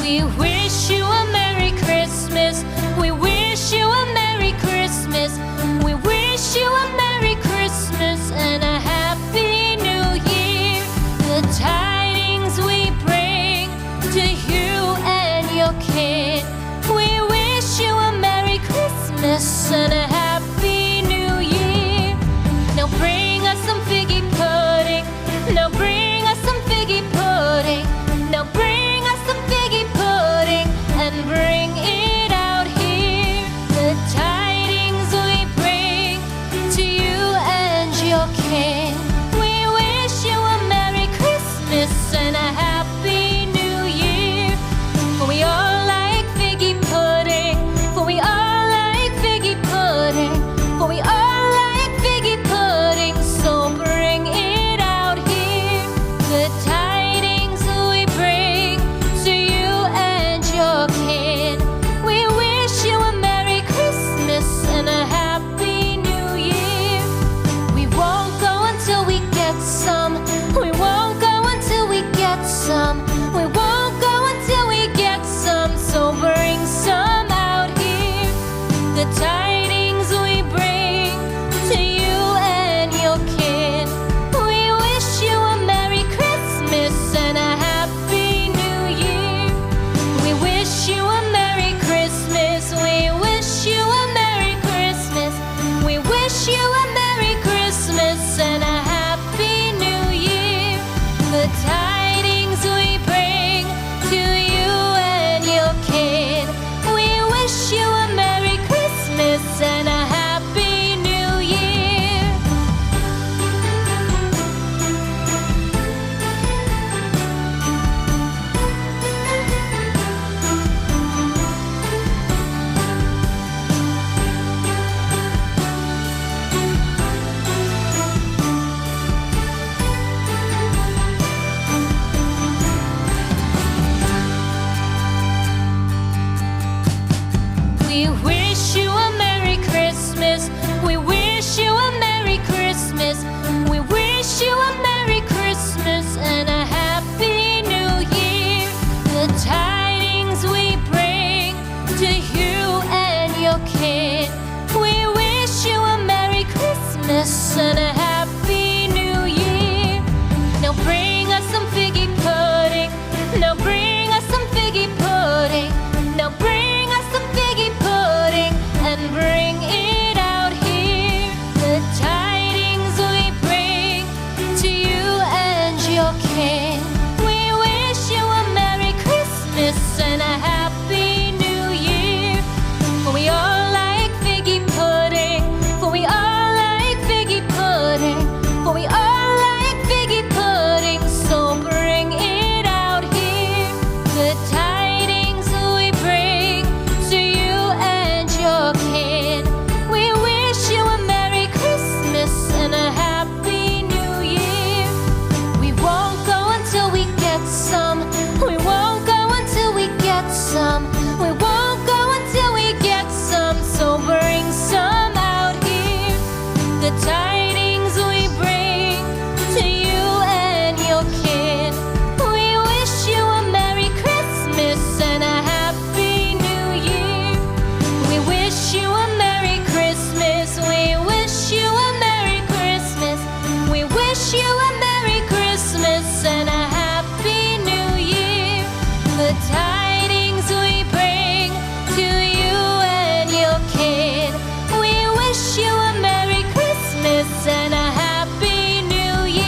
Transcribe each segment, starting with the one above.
We wish you a Merry Christmas. We wish you a Merry Christmas. We wish you a Merry Christmas and a Happy New Year. The tidings we bring to you and your kid. We wish you a Merry Christmas and a Happy New Year. Now bring us some figgy pudding. Now bring us some figgy pudding. Now bring us some figgy pudding and bring it out here. The tidings we bring to you and your king. We wish you a Merry Christmas and a Happy New Year. For we all like figgy pudding. For we all like figgy pudding. For we all like figgy pudding. So bring it out here. The tidings we bring to you and your kid. We wish you a Merry Christmas and a Happy New Year. We won't go until we get some. We won't go until we get some. We won't go until we get some. So bring some out here. The tidings we bring to you and your kid. We wish you a Merry Christmas and a Happy New Year. We wish you a Merry Christmas. We wish you a Merry Christmas. We wish you a Merry Christmas and a Happy New Year. The tidings we bring to you and your kid. We wish you a Merry Christmas and a Happy New Year. We wish you a Merry Christmas. We wish you a Merry Christmas. We wish you a Merry Christmas and a Happy New Year. The tidings we bring to you and your kid. We wish you a Merry Christmas and a Happy New Year. Now bring us some figgy pudding. Now bring us some figgy pudding. Now bring us some figgy pudding and bring it out here. The tidings we bring to you and your king. We wish you a Merry Christmas and a Happy New Year. For we all like figgy pudding. For we all like figgy pudding. For we all like figgy pudding. So bring it out here. The tidings we bring to you and your kid. We wish you a Merry Christmas and a Happy New Year. We won't go until we get some. We won't go until we get some. We won't go until we get some. So bring some out here. The tidings we bring to you and your kid. We wish you a Merry Christmas and a Happy New Year. We wish you a Merry Christmas. We wish you a Merry Christmas. We wish you a Merry Christmas and a Happy New Year. The tidings we bring to you and your kid. We wish you a Merry Christmas and a Happy New Year.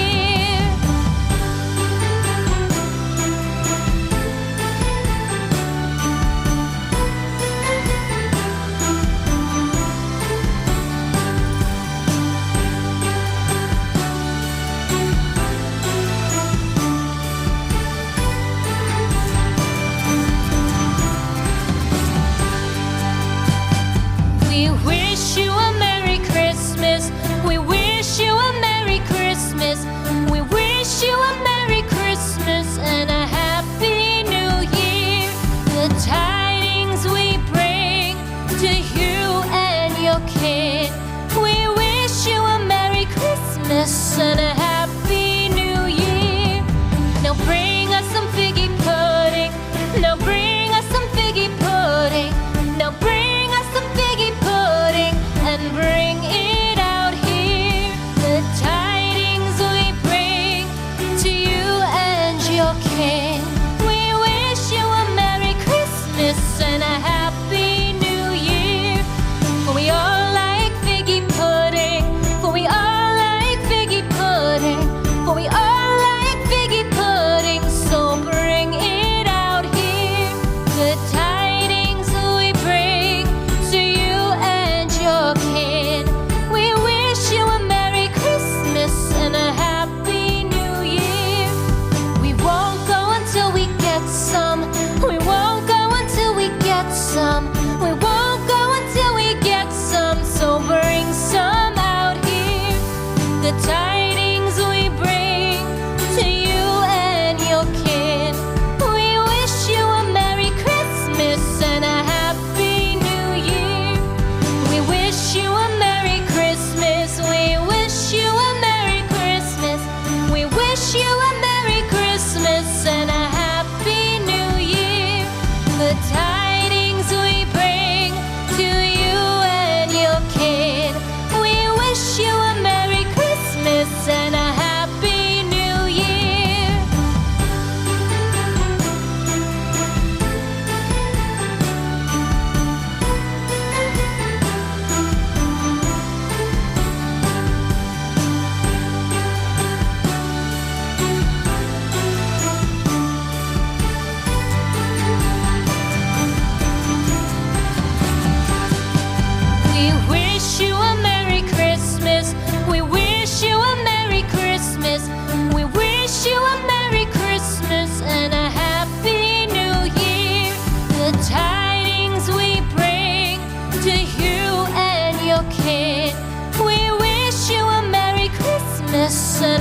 Christmas